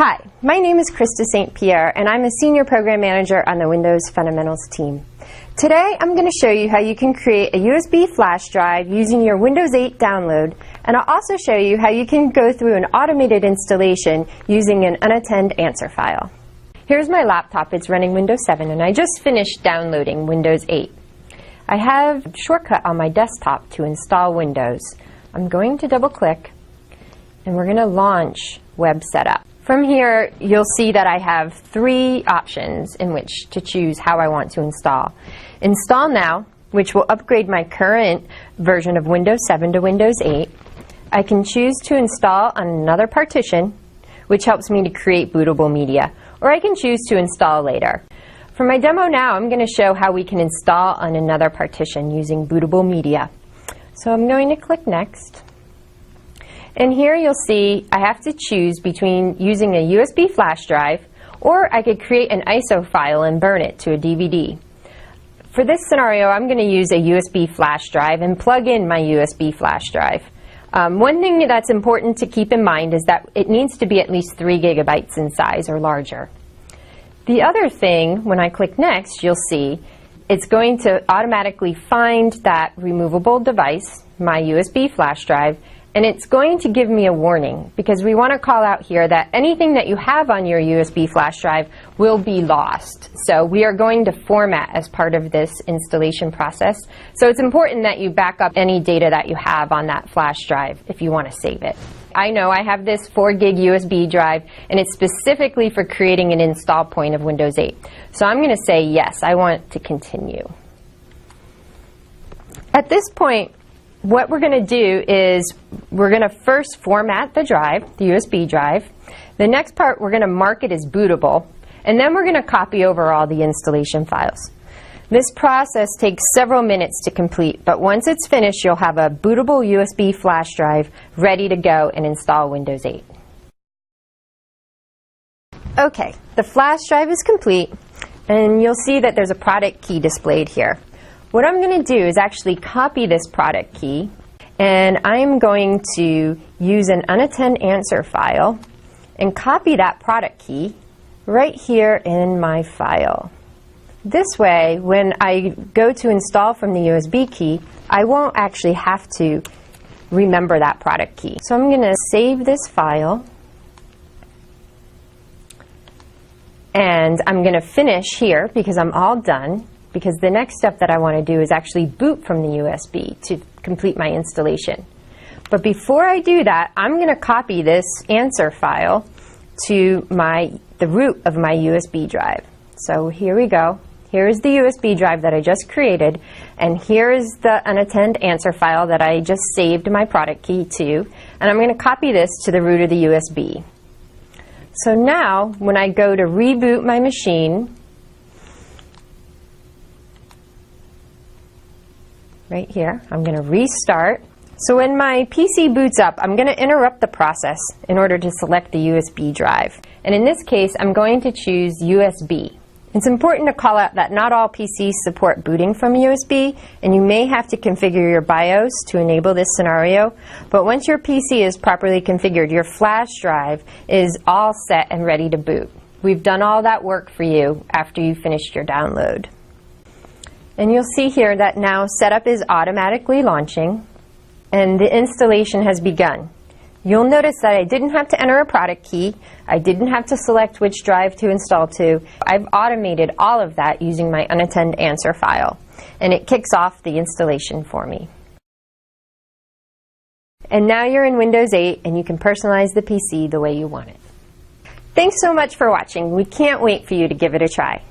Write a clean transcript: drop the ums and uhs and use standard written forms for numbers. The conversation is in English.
Hi, my name is Krista St. Pierre and I'm a Senior Program Manager on the Windows Fundamentals team. Today I'm going to show you how you can create a USB flash drive using your Windows 8 download, and I'll also show you how you can go through an automated installation using an unattended answer file. Here's my laptop. It's running Windows 7 and I just finished downloading Windows 8. I have a shortcut on my desktop to install Windows. I'm going to double click and we're going to launch Web Setup. From here, you'll see that I have three options in which to choose how I want to install. Install Now, which will upgrade my current version of Windows 7 to Windows 8. I can choose to install on another partition, which helps me to create bootable media, or I can choose to install later. For my demo now, I'm going to show how we can install on another partition using bootable media. So I'm going to click Next. And here you'll see I have to choose between using a USB flash drive, or I could create an ISO file and burn it to a DVD. For this scenario, I'm going to use a USB flash drive and plug in my USB flash drive. One thing that's important to keep in mind is that it needs to be at least 3 gigabytes in size or larger. The other thing, when I click Next, you'll see it's going to automatically find that removable device, my USB flash drive, and it's going to give me a warning because we want to call out here that anything that you have on your USB flash drive will be lost. So we are going to format as part of this installation process. So it's important that you back up any data that you have on that flash drive if you want to save it. I know I have this 4 gig USB drive and it's specifically for creating an install point of Windows 8. So I'm going to say yes, I want to continue. At this point, what we're going to do is we're going to first format the drive, the USB drive. The next part, we're going to mark it as bootable, and then we're going to copy over all the installation files. This process takes several minutes to complete, but once it's finished, you'll have a bootable USB flash drive ready to go and install Windows 8. Okay, the flash drive is complete, and you'll see that there's a product key displayed here. What I'm going to do is actually copy this product key, and I'm going to use an unattended answer file and copy that product key right here in my file. This way, when I go to install from the USB key, I won't actually have to remember that product key. So I'm going to save this file, and I'm going to finish here because I'm all done. Because the next step that I want to do is actually boot from the USB to complete my installation. But before I do that, I'm going to copy this answer file to the root of my USB drive. So here we go. Here is the USB drive that I just created, and here is the unattended answer file that I just saved my product key to, and I'm going to copy this to the root of the USB. So now, when I go to reboot my machine, right here, I'm going to restart. So when my PC boots up, I'm going to interrupt the process in order to select the USB drive. And in this case, I'm going to choose USB. It's important to call out that not all PCs support booting from USB, and you may have to configure your BIOS to enable this scenario. But once your PC is properly configured, your flash drive is all set and ready to boot. We've done all that work for you after you finished your download. And you'll see here that now setup is automatically launching and the installation has begun. You'll notice that I didn't have to enter a product key. I didn't have to select which drive to install to. I've automated all of that using my unattended answer file, and it kicks off the installation for me. And now you're in Windows 8 and you can personalize the PC the way you want it. Thanks so much for watching. We can't wait for you to give it a try.